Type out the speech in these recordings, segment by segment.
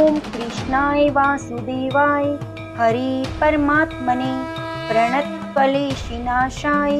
ओम कृष्णाय वासुदेवाय हरि परमात्मने प्रणतक्लेशनाशाय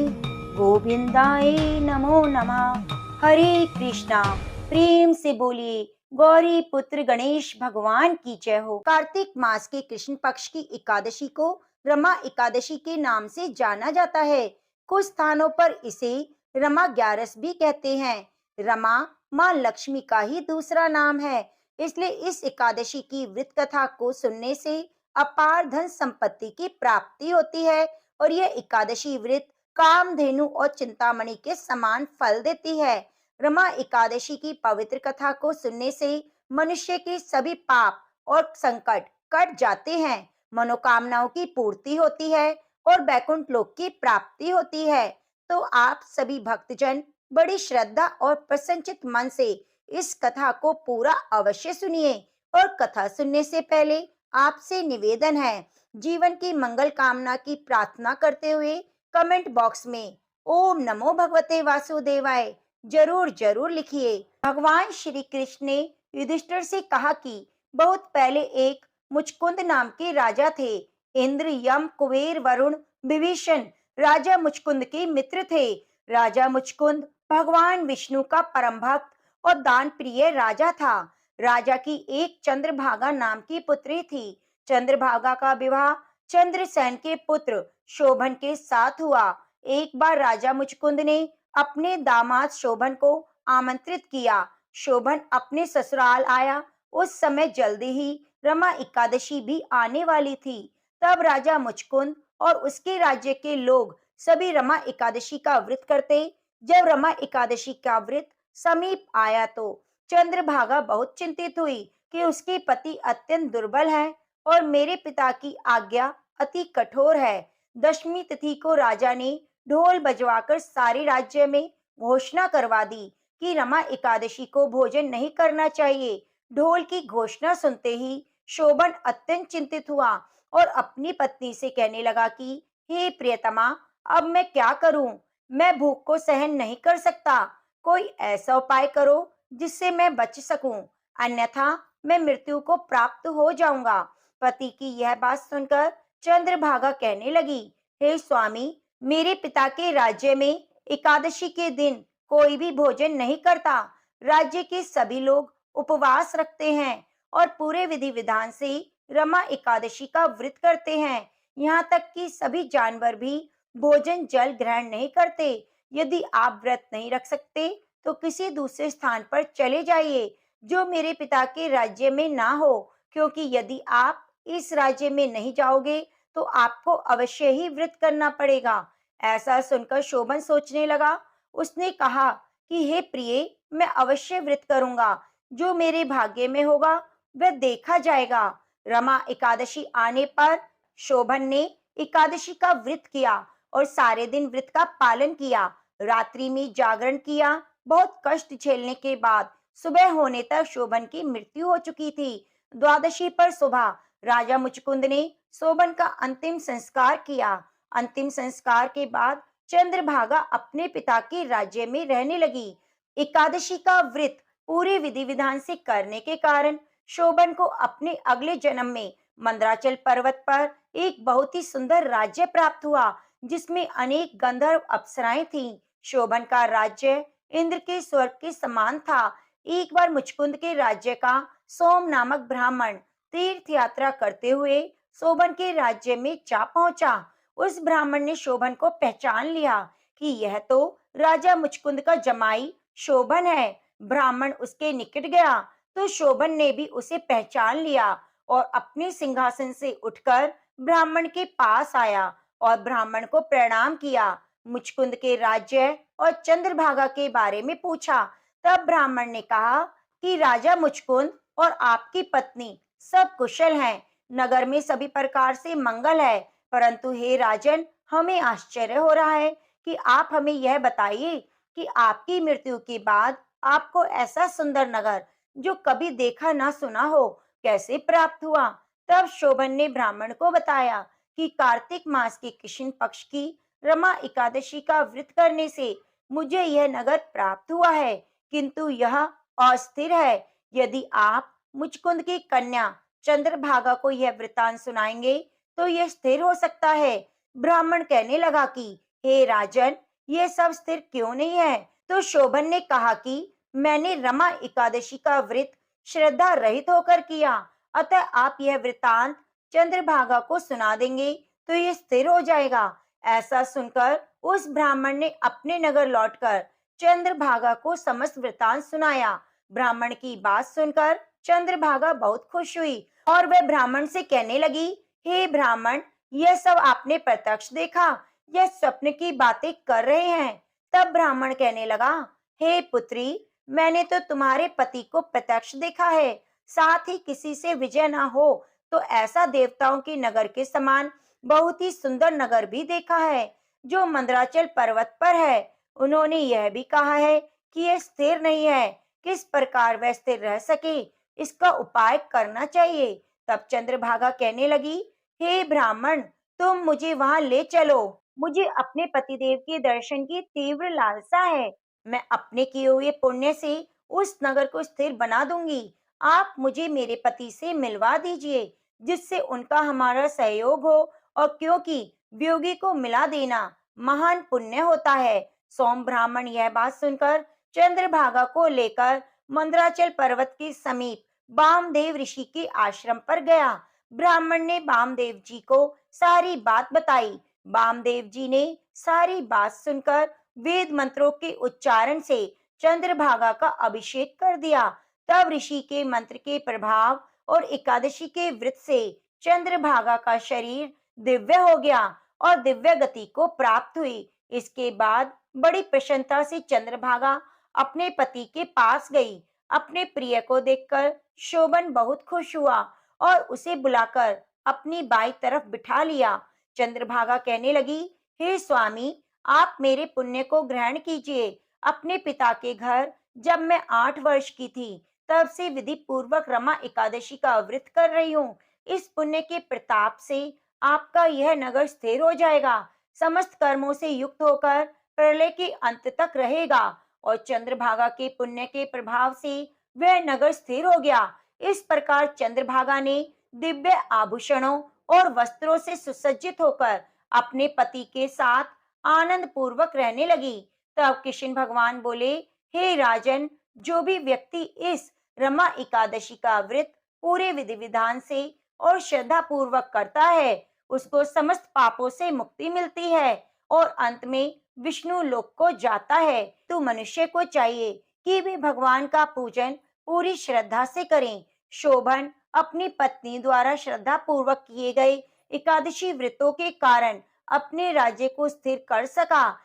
गोविंदाय नमो नमः। हरे कृष्णा। प्रेम से बोलिए गौरी पुत्र गणेश भगवान की जय हो। कार्तिक मास के कृष्ण पक्ष की एकादशी को रमा एकादशी के नाम से जाना जाता है। कुछ स्थानों पर इसे रमा ग्यारस भी कहते हैं। रमा माँ लक्ष्मी का ही दूसरा नाम है, इसलिए इस एकादशी की व्रत कथा को सुनने से अपार धन संपत्ति की प्राप्ति होती है और यह एकादशी व्रत कामधेनु और चिंतामणि के समान फल देती है। रमा एकादशी की पवित्र कथा को सुनने से मनुष्य के सभी पाप और संकट कट जाते हैं, मनोकामनाओं की पूर्ति होती है और बैकुंठ लोक की प्राप्ति होती है। तो आप सभी भक्तजन बड़ी श्रद्धा और प्रसन्नचित मन से इस कथा को पूरा अवश्य सुनिए। और कथा सुनने से पहले आपसे निवेदन है, जीवन की मंगल कामना की प्रार्थना करते हुए कमेंट बॉक्स में ओम नमो भगवते वासुदेवाय जरूर जरूर लिखिए। भगवान श्री कृष्ण ने युधिष्ठिर से कहा कि बहुत पहले एक मुचकुंद नाम के राजा थे। इंद्र, यम, कुबेर, वरुण, विभीषण राजा मुचकुंद के मित्र थे। राजा मुचकुंद भगवान विष्णु का परम भक्त और दान प्रिय राजा था। राजा की एक चंद्रभागा नाम की पुत्री थी। चंद्रभागा का विवाह चंद्रसेन के पुत्र शोभन के साथ हुआ। एक बार राजा मुचकुंद ने अपने दामाद शोभन को आमंत्रित किया। शोभन अपने ससुराल आया। उस समय जल्दी ही रमा एकादशी भी आने वाली थी। तब राजा मुचकुंद और उसके राज्य के लोग सभी रमा एकादशी का व्रत करते। जब रमा एकादशी का व्रत समीप आया तो चंद्रभागा बहुत चिंतित हुई कि उसके पति अत्यंत दुर्बल हैं और मेरे पिता की आज्ञा अति कठोर है। दशमी तिथि को राजा ने ढोल बजवाकर सारे राज्य में घोषणा करवा दी कि रमा एकादशी को भोजन नहीं करना चाहिए। ढोल की घोषणा सुनते ही शोभन अत्यंत चिंतित हुआ और अपनी पत्नी से कहने लगा कि हे प्रियतमा, अब मैं क्या करूं? मैं भूख को सहन नहीं कर सकता। कोई ऐसा उपाय करो जिससे मैं बच सकूं, अन्यथा मैं मृत्यु को प्राप्त हो जाऊंगा। पति की यह बात सुनकर चंद्रभागा कहने लगी, हे स्वामी, मेरे पिता के राज्य में एकादशी के दिन कोई भी भोजन नहीं करता। राज्य के सभी लोग उपवास रखते हैं और पूरे विधि विधान से रमा एकादशी का व्रत करते हैं। यहाँ तक कि सभी जानवर भी भोजन जल ग्रहण नहीं करते। यदि आप व्रत नहीं रख सकते तो किसी दूसरे स्थान पर चले जाइए जो मेरे पिता के राज्य में ना हो, क्योंकि यदि आप इस राज्य में नहीं जाओगे तो आपको अवश्य ही व्रत करना पड़ेगा। ऐसा सुनकर शोभन सोचने लगा। उसने कहा कि हे प्रिय, मैं अवश्य व्रत करूंगा। जो मेरे भाग्य में होगा वह देखा जाएगा। रमा एकादशी आने पर शोभन ने एकादशी का व्रत किया और सारे दिन व्रत का पालन किया। रात्रि में जागरण किया। बहुत कष्ट झेलने के बाद सुबह होने तक शोभन की मृत्यु हो चुकी थी। द्वादशी पर सुबह राजा मुचकुंद ने शोभन का अंतिम संस्कार किया। अंतिम संस्कार के बाद चंद्रभागा अपने पिता के राज्य में रहने लगी। एकादशी का व्रत पूरे विधि विधान से करने के कारण शोभन को अपने अगले जन्म में मंदराचल पर्वत पर एक बहुत ही सुंदर राज्य प्राप्त हुआ, जिसमें अनेक गंधर्व अप्सराएं थीं। शोभन का राज्य इंद्र के स्वर्ग के समान था। एक बार मुचकुंद के राज्य का सोम नामक ब्राह्मण तीर्थ यात्रा करते हुए शोभन के राज्य में जा पहुंचा। उस ब्राह्मण ने शोभन को पहचान लिया कि यह तो राजा मुचकुंद का जमाई शोभन है। ब्राह्मण उसके निकट गया तो शोभन ने भी उसे पहचान लिया और अपने सिंहासन से उठकर ब्राह्मण के पास आया और ब्राह्मण को प्रणाम किया। मुचकुंद के राज्य और चंद्रभागा के बारे में पूछा। तब ब्राह्मण ने कहा कि राजा मुचकुंद और आपकी पत्नी सब कुशल हैं। नगर में सभी प्रकार से मंगल है, परंतु हे राजन, हमें आश्चर्य हो रहा है कि आप हमें यह बताइए कि आपकी मृत्यु के बाद आपको ऐसा सुंदर नगर जो कभी देखा ना सुना हो कैसे प्राप्त हुआ। तब शोभन ने ब्राह्मण को बताया कि कार्तिक मास के कृष्ण पक्ष की रमा एकादशी का व्रत करने से मुझे यह नगर प्राप्त हुआ है, किंतु यह अस्थिर है। यदि आप मुचकुंद की कन्या चंद्रभागा को यह वृतांत सुनाएंगे तो यह स्थिर हो सकता है। ब्राह्मण कहने लगा कि हे राजन, ये सब स्थिर क्यों नहीं है? तो शोभन ने कहा कि मैंने रमा एकादशी का व्रत श्रद्धा रहित होकर किया, अतः आप यह वृतांत चंद्रभागा को सुना देंगे तो ये स्थिर हो जाएगा। ऐसा सुनकर उस ब्राह्मण ने अपने नगर लौटकर चंद्रभागा को समस्त वृतांत सुनाया। ब्राह्मण की बात सुनकर चंद्रभागा बहुत खुश हुई और वह ब्राह्मण से कहने लगी, हे ब्राह्मण, यह सब आपने प्रत्यक्ष देखा या स्वप्न की बातें कर रहे हैं? तब ब्राह्मण कहने लगा, हे पुत्री, मैंने तो तुम्हारे पति को प्रत्यक्ष देखा है, साथ ही किसी से विजय ना हो तो ऐसा देवताओं के नगर के समान बहुत ही सुंदर नगर भी देखा है जो मंदराचल पर्वत पर है। उन्होंने यह भी कहा है कि यह स्थिर नहीं है, किस प्रकार वह स्थिर रह सके इसका उपाय करना चाहिए। तब चंद्रभागा कहने लगी, हे ब्राह्मण, तुम मुझे वहां ले चलो, मुझे अपने पतिदेव के दर्शन की तीव्र लालसा है। मैं अपने किए हुए पुण्य से उस नगर को स्थिर बना दूंगी। आप मुझे मेरे पति से मिलवा दीजिए जिससे उनका हमारा सहयोग हो, और क्योंकि वियोगी को मिला देना महान पुण्य होता है। सोम ब्राह्मण यह बात सुनकर चंद्रभागा को लेकर मंदराचल पर्वत के समीप वामदेव ऋषि के आश्रम पर गया। ब्राह्मण ने वामदेव जी को सारी बात बताई। वामदेव जी ने सारी बात सुनकर वेद मंत्रों के उच्चारण से चंद्रभागा का अभिषेक कर दिया। तब ऋषि के मंत्र के प्रभाव और एकादशी के व्रत से चंद्रभागा का शरीर दिव्य हो गया और दिव्य गति को प्राप्त हुई। इसके बाद बड़ी प्रसन्नता से चंद्रभागा अपने पति के पास गई। अपने प्रिय को देखकर शोभन बहुत खुश हुआ और उसे बुलाकर अपनी बाई तरफ बिठा लिया। चंद्रभागा कहने लगी, हे स्वामी, आप मेरे पुण्य को ग्रहण कीजिए। अपने पिता के घर जब मैं 8 वर्ष की थी तब से विधि पूर्वक रमा एकादशी का व्रत कर रही हूँ। इस पुण्य के प्रताप से आपका यह नगर स्थिर हो जाएगा, समस्त कर्मों से युक्त होकर प्रलय के अंत तक रहेगा। और चंद्रभागा के पुण्य के प्रभाव से वह नगर स्थिर हो गया। इस प्रकार चंद्रभागा ने दिव्य आभूषणों और वस्त्रों से सुसज्जित होकर अपने पति के साथ आनंद पूर्वक रहने लगी। तब कृष्ण भगवान बोले, हे राजन, जो भी व्यक्ति इस रमा एकादशी का व्रत पूरे विधि विधान से और श्रद्धा पूर्वक करता है उसको समस्त पापों से मुक्ति मिलती है और अंत में विष्णु लोक को जाता है। तो मनुष्य को चाहिए कि वे भगवान का पूजन पूरी श्रद्धा से करें। शोभन अपनी पत्नी द्वारा श्रद्धा पूर्वक किए गए एकादशी व्रतों के कारण अपने राज्य को स्थिर कर सका।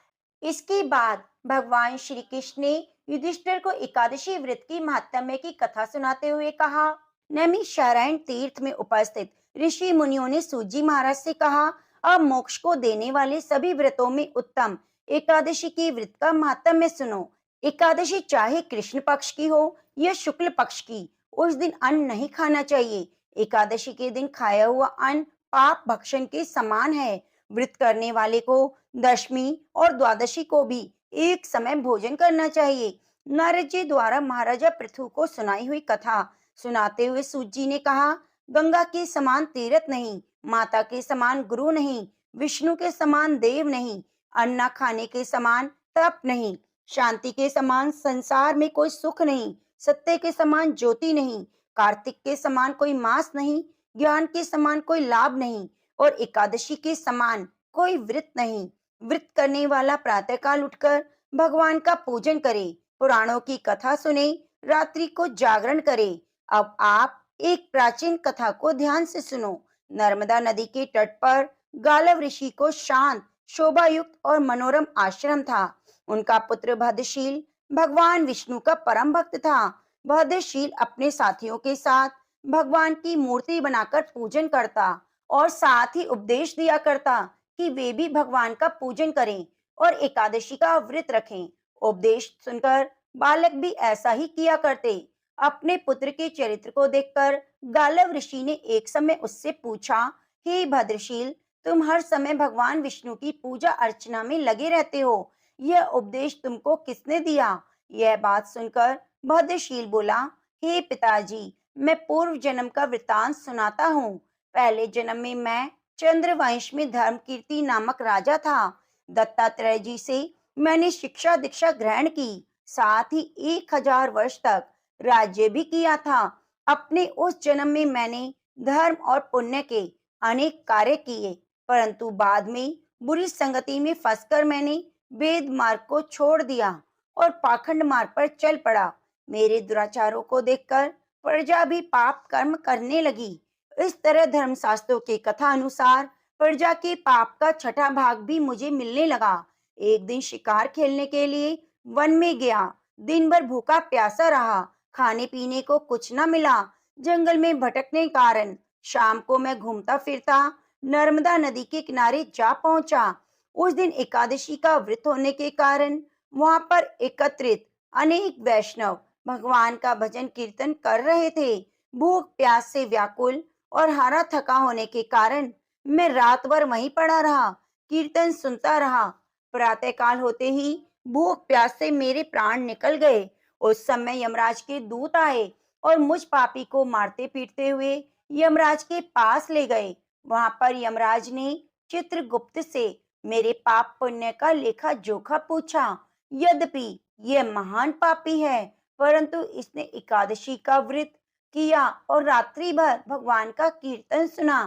इसके बाद भगवान श्री कृष्ण ने युधिष्ठिर को एकादशी व्रत की महात्म्य की कथा सुनाते हुए कहा। नैमिषारण्य तीर्थ में उपस्थित ऋषि मुनियों ने सूजी महाराज से कहा, अब मोक्ष को देने वाले सभी व्रतों में उत्तम एकादशी की व्रत का महात्म्य सुनो। एकादशी चाहे कृष्ण पक्ष की हो या शुक्ल पक्ष की, उस दिन अन्न नहीं खाना चाहिए। एकादशी के दिन खाया हुआ अन्न पाप भक्षण के समान है। व्रत करने वाले को दशमी और द्वादशी को भी एक समय भोजन करना चाहिए। नारद जी द्वारा महाराजा पृथु को सुनाई हुई कथा सुनाते हुए सूत जी ने कहा, गंगा के समान तीर्थ नहीं, माता के समान गुरु नहीं, विष्णु के समान देव नहीं, अन्ना खाने के समान तप नहीं, शांति के समान संसार में कोई सुख नहीं, सत्य के समान ज्योति नहीं, कार्तिक के समान कोई मास नहीं, ज्ञान के समान कोई लाभ नहीं और एकादशी के समान कोई व्रत नहीं। व्रत करने वाला प्रातःकाल उठकर भगवान का पूजन करे, पुराणों की कथा सुने, रात्रि को जागरण करे। अब आप एक प्राचीन कथा को ध्यान से सुनो। नर्मदा नदी के तट पर गालव ऋषि को शांत, शोभायुक्त और मनोरम आश्रम था। उनका पुत्र भद्रशील भगवान विष्णु का परम भक्त था। भद्रशील अपने साथियों के साथ भगवान की मूर्ति बनाकर पूजन करता और साथ ही उपदेश दिया करता कि वे भी भगवान का पूजन करें और एकादशी का व्रत रखें। उपदेश सुनकर बालक भी ऐसा ही किया करते। अपने पुत्र के चरित्र को देखकर गालव ऋषि ने एक समय उससे पूछा, हे भद्रशील, तुम हर समय भगवान विष्णु की पूजा अर्चना में लगे रहते हो, यह उपदेश तुमको किसने दिया? यह बात सुनकर भद्रशील बोला, हे पिताजी, मैं पूर्व जन्म का वृतांत सुनाता हूँ। पहले जन्म में मैं चंद्रवंश में धर्मकीर्ति नामक राजा था। दत्तात्रेय जी से मैंने शिक्षा दीक्षा ग्रहण की, साथ ही 1000 वर्ष तक राज्य भी किया था। अपने उस जन्म में मैंने धर्म और पुण्य के अनेक कार्य किए, परंतु बाद में बुरी संगति में फंसकर मैंने वेद मार्ग को छोड़ दिया और पाखंड मार्ग पर चल पड़ा। मेरे दुराचारों को देखकर प्रजा भी पाप कर्म करने लगी। इस तरह धर्मशास्त्रों की कथा अनुसार प्रजा के पाप का छठा भाग भी मुझे मिलने लगा। एक दिन शिकार खेलने के लिए वन में गया। दिन भर भूखा प्यासा रहा, खाने पीने को कुछ न मिला। जंगल में भटकने के कारण शाम को मैं घूमता फिरता नर्मदा नदी के किनारे जा पहुंचा। उस दिन एकादशी का व्रत होने के कारण वहां पर एकत्रित अनेक वैष्णव भगवान का भजन कीर्तन कर रहे थे। भूख प्यास से व्याकुल और हारा थका होने के कारण मैं रात भर वहीं पड़ा रहा, कीर्तन सुनता रहा। प्रातःकाल होते ही भूख प्यास से मेरे प्राण निकल गए। उस समय यमराज के दूत आए और मुझ पापी को मारते पीटते हुए यमराज के पास ले गए। वहां पर यमराज ने चित्रगुप्त से मेरे पाप पुण्य का लेखा जोखा पूछा। यद्यपि यह महान पापी है, परंतु इसने एकादशी का व्रत किया और रात्रि भर भगवान का कीर्तन सुना।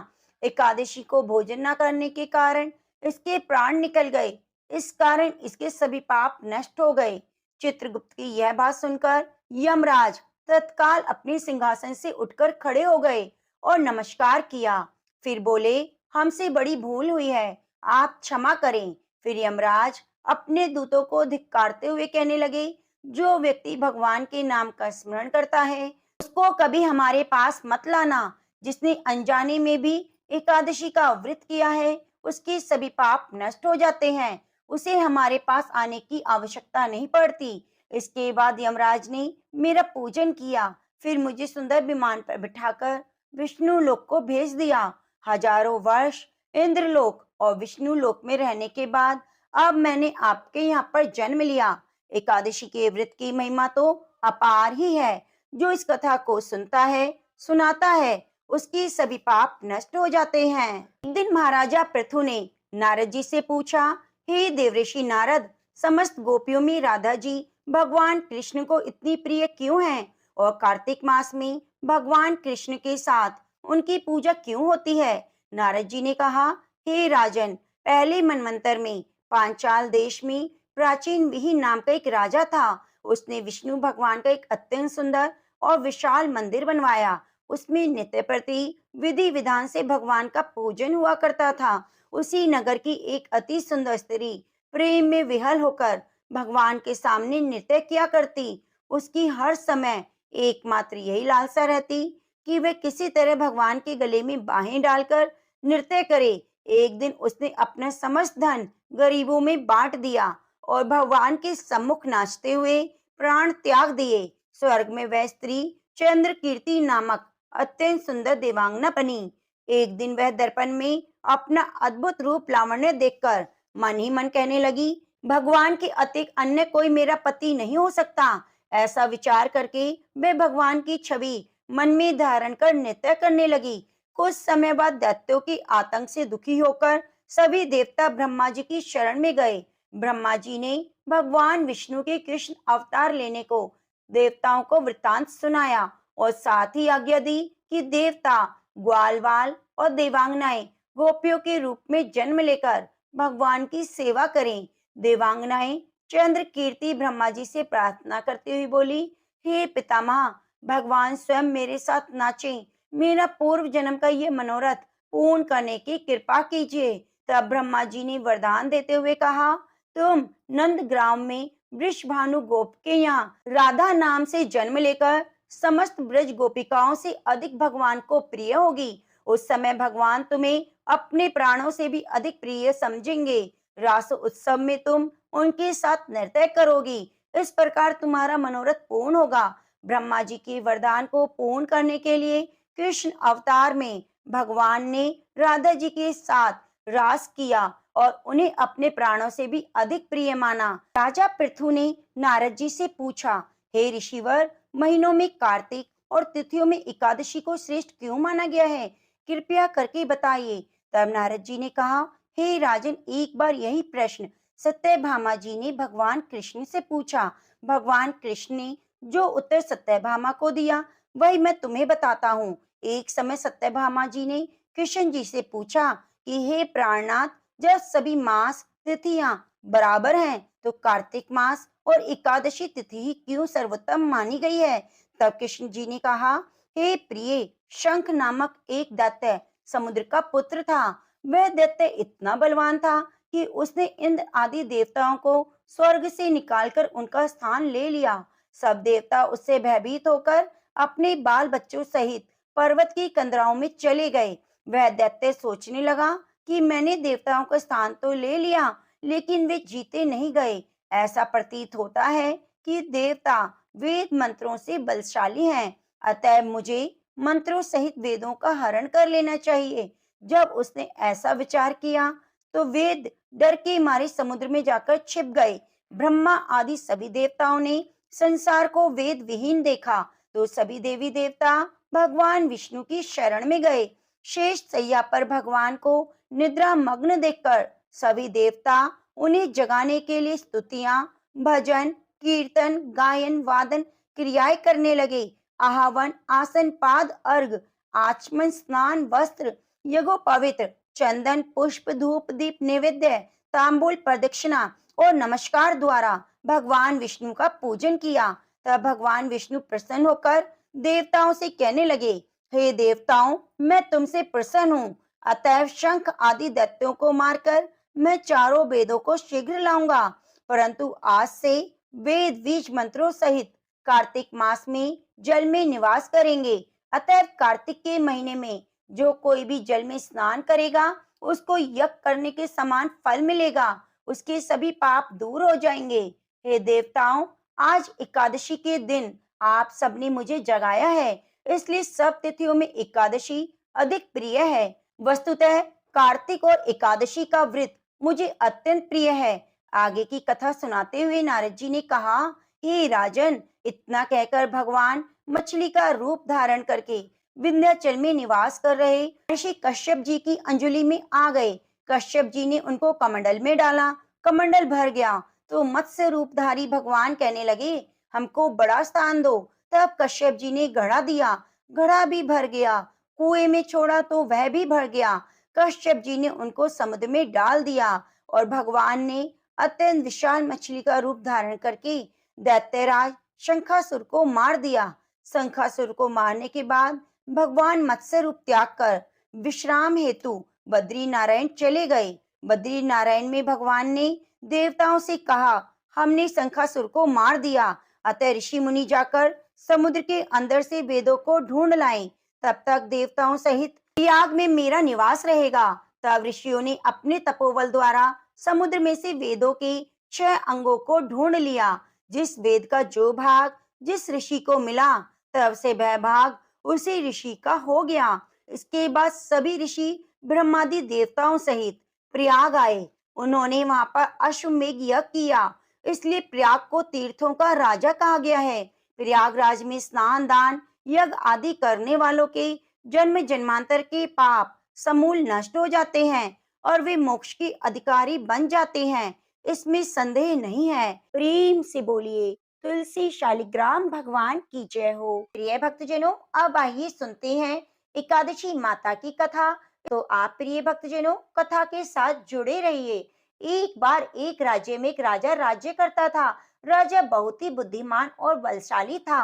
एकादशी को भोजन न करने के कारण इसके प्राण निकल गए। इस कारण इसके सभी पाप नष्ट हो गए। चित्रगुप्त की यह बात सुनकर यमराज तत्काल अपने सिंहासन से उठकर खड़े हो गए और नमस्कार किया। फिर बोले, हमसे बड़ी भूल हुई है, आप क्षमा करें। फिर यमराज अपने दूतों को धिक्कारते हुए कहने लगे, जो व्यक्ति भगवान के नाम का स्मरण करता है उसको कभी हमारे पास मत लाना। जिसने अनजाने में भी एकादशी का व्रत किया है उसके सभी पाप नष्ट हो जाते हैं, उसे हमारे पास आने की आवश्यकता नहीं पड़ती। इसके बाद यमराज ने मेरा पूजन किया, फिर मुझे सुंदर विमान पर बिठाकर विष्णु लोक को भेज दिया। हजारों वर्ष इंद्रलोक और विष्णु लोक में रहने के बाद अब मैंने आपके यहाँ पर जन्म लिया। एकादशी के व्रत की महिमा तो अपार ही है। जो इस कथा को सुनता है, सुनाता है, उसकी सभी पाप नष्ट हो जाते हैं। एक दिन महाराजा पृथु ने नारद जी से पूछा, हे देवऋषि नारद, समस्त गोपियों में राधा जी भगवान कृष्ण को इतनी प्रिय क्यों हैं और कार्तिक मास में भगवान कृष्ण के साथ उनकी पूजा क्यों होती है? नारद जी ने कहा, हे राजन, पहले मनवंतर में पांचाल देश में प्राचीन विहि नाम का एक राजा था। उसने विष्णु भगवान का एक अत्यंत सुंदर और विशाल मंदिर बनवाया। उसमें नित्य प्रति विधि विधान से भगवान का पूजन हुआ करता था। उसी नगर की एक अति सुंदर स्त्री प्रेम में विहल होकर भगवान के सामने नृत्य किया करती। उसकी हर समय एकमात्र यही लालसा रहती कि वे किसी तरह भगवान के गले में बाहें डालकर नृत्य करे। एक दिन उसने अपना समस्त धन गरीबों में बांट दिया और भगवान के सम्मुख नाचते हुए प्राण त्याग दिए। स्वर्ग में वह स्त्री चंद्र कीर्ति नामक अत्यंत सुंदर देवांगना बनी। एक दिन वह दर्पण में अपना अद्भुत रूप लावण्य देखकर मन ही मन कहने लगी, भगवान के अतिरिक्त अन्य कोई मेरा पति नहीं हो सकता। ऐसा विचार करके वह भगवान की छवि मन में धारण कर नृत्य करने लगी। कुछ समय बाद दैत्यों के आतंक से दुखी होकर सभी देवता ब्रह्मा जी की शरण में गए। ब्रह्मा जी ने भगवान विष्णु के कृष्ण अवतार लेने को देवताओं को वृतांत सुनाया और साथ ही आज्ञा दी कि देवता ग्वालवाल और देवांगनाएं गोपियों के रूप में जन्म लेकर भगवान की सेवा करें। देवांगनाएं चंद्र कीर्ति ब्रह्मा जी से प्रार्थना करती हुई बोली, हे पितामह, भगवान स्वयं मेरे साथ नाचें। मेरा पूर्व जन्म का ये मनोरथ पूर्ण करने की कृपा कीजिए। तब ब्रह्मा जी ने वरदान देते हुए कहा, तुम नंद ग्राम में वृषभानु गोप के यहाँ राधा नाम से जन्म लेकर समस्त ब्रज गोपिकाओं से अधिक भगवान को प्रिय होगी। उस समय भगवान तुम्हें अपने प्राणों से भी अधिक प्रिय समझेंगे। रास उत्सव में तुम उनके साथ नृत्य करोगी। इस प्रकार तुम्हारा मनोरथ पूर्ण होगा। ब्रह्मा जी के वरदान को पूर्ण करने के लिए कृष्ण अवतार में भगवान ने राधा जी के साथ रास किया और उन्हें अपने प्राणों से भी अधिक प्रिय माना। राजा पृथु ने नारद जी से पूछा, हे ऋषिवर, महीनों में कार्तिक और तिथियों में एकादशी को श्रेष्ठ क्यों माना गया है? कृपया करके बताइए। तब नारद जी ने कहा, हे राजन, एक बार यही प्रश्न सत्यभामा जी ने भगवान कृष्ण से पूछा। भगवान कृष्ण ने जो उत्तर सत्यभामा को दिया वही मैं तुम्हें बताता हूँ। एक समय सत्यभामा जी ने कृष्ण जी से पूछा कि हे प्राणनाथ, जब सभी मास तिथियां बराबर हैं तो कार्तिक मास और एकादशी तिथि ही क्यों सर्वोत्तम मानी गई है? तब कृष्ण जी ने कहा, हे प्रिय, शंख नामक एक दैत्य समुद्र का पुत्र था। वह दैत्य इतना बलवान था कि उसने इंद्र आदि देवताओं को स्वर्ग से निकालकर उनका स्थान ले लिया। सब देवता उससे भयभीत होकर अपने बाल बच्चों सहित पर्वत की कंदराओं में चले गए। वह दैत्य सोचने लगा कि मैंने देवताओं का स्थान तो ले लिया, लेकिन वे जीते नहीं गए। ऐसा प्रतीत होता है कि देवता वेद मंत्रों से बलशाली हैं, अतः मुझे मंत्रों सहित वेदों का हरण कर लेना चाहिए। जब उसने ऐसा विचार किया तो वेद डर के मारे समुद्र में जाकर छिप गए। ब्रह्मा आदि सभी देवताओं ने संसार को वेद विहीन देखा तो सभी देवी देवता भगवान विष्णु की शरण में गए। शेष सैया पर भगवान को निद्रा मग्न देखकर सभी देवता उन्हें जगाने के लिए स्तुतियां, भजन, कीर्तन, गायन, वादन क्रियाएं करने लगे। आहावन, आसन, पाद अर्घ, आचमन, स्नान, वस्त्र, यज्ञोपवीत, चंदन, पुष्प, धूप, दीप, नैवेद्य, तांबूल, प्रदक्षिणा और नमस्कार द्वारा भगवान विष्णु का पूजन किया। तब भगवान विष्णु प्रसन्न होकर देवताओं से कहने लगे, हे देवताओं, मैं तुमसे प्रसन्न हूँ, अतएव शंख आदि दैत्यों को मारकर मैं चारों वेदों को शीघ्र लाऊंगा। परंतु आज से वेद बीज मंत्रों सहित कार्तिक मास में जल में निवास करेंगे। अतएव कार्तिक के महीने में जो कोई भी जल में स्नान करेगा उसको यज्ञ करने के समान फल मिलेगा, उसके सभी पाप दूर हो जाएंगे। हे देवताओं, आज एकादशी के दिन आप सबने मुझे जगाया है, इसलिए सब तिथियों में एकादशी अधिक प्रिय है। वस्तुतः कार्तिक और एकादशी का व्रत मुझे अत्यंत प्रिय है। आगे की कथा सुनाते हुए नारद जी ने कहा, हे राजन, इतना कहकर भगवान मछली का रूप धारण करके विंध्याचल में निवास कर रहे ऋषि कश्यप जी की अंजलि में आ गए। कश्यप जी ने उनको कमंडल में डाला, कमंडल भर गया तो मत्स्य रूपधारी भगवान कहने लगे, हमको बड़ा स्थान दो। तब कश्यप जी ने घड़ा दिया, घड़ा भी भर गया। कुएं में छोड़ा तो वह भी भर गया। कश्यप जी ने उनको समुद्र में डाल दिया और भगवान ने अत्यंत विशाल मछली का रूप धारण करके दैत्यराज शंखासुर को मार दिया। शंखासुर को मारने के बाद भगवान मत्स्य रूप त्याग कर विश्राम हेतु बद्री नारायण चले गए। बद्री नारायण में भगवान ने देवताओं से कहा, हमने शंखासुर को मार दिया, अतः ऋषि मुनि जाकर समुद्र के अंदर से वेदों को ढूंढ लाएं, तब तक देवताओं सहित प्रयाग में मेरा निवास रहेगा। तब ऋषियों ने अपने तपोबल द्वारा समुद्र में से वेदों के 6 अंगों को ढूंढ लिया। जिस वेद का जो भाग जिस ऋषि को मिला, तब से वह भाग उसी ऋषि का हो गया। इसके बाद सभी ऋषि ब्रह्मादि देवताओं सहित प्रयाग आए। उन्होंने वहां पर अश्वमेध यज्ञ किया, इसलिए प्रयाग को तीर्थों का राजा कहा गया है। प्रयागराज में स्नान, दान, यज्ञ आदि करने वालों के जन्म जन्मांतर के पाप समूल नष्ट हो जाते हैं और वे मोक्ष के अधिकारी बन जाते हैं, इसमें संदेह नहीं है। प्रेम से बोलिए तुलसी शालिग्राम भगवान की जय हो। प्रिय भक्तजनों, अब आइए सुनते हैं एकादशी माता की कथा। तो आप प्रिय भक्तजनों कथा के साथ जुड़े रहिए। एक बार एक राज्य में एक राजा राज्य करता था। राजा बहुत ही बुद्धिमान और बलशाली था।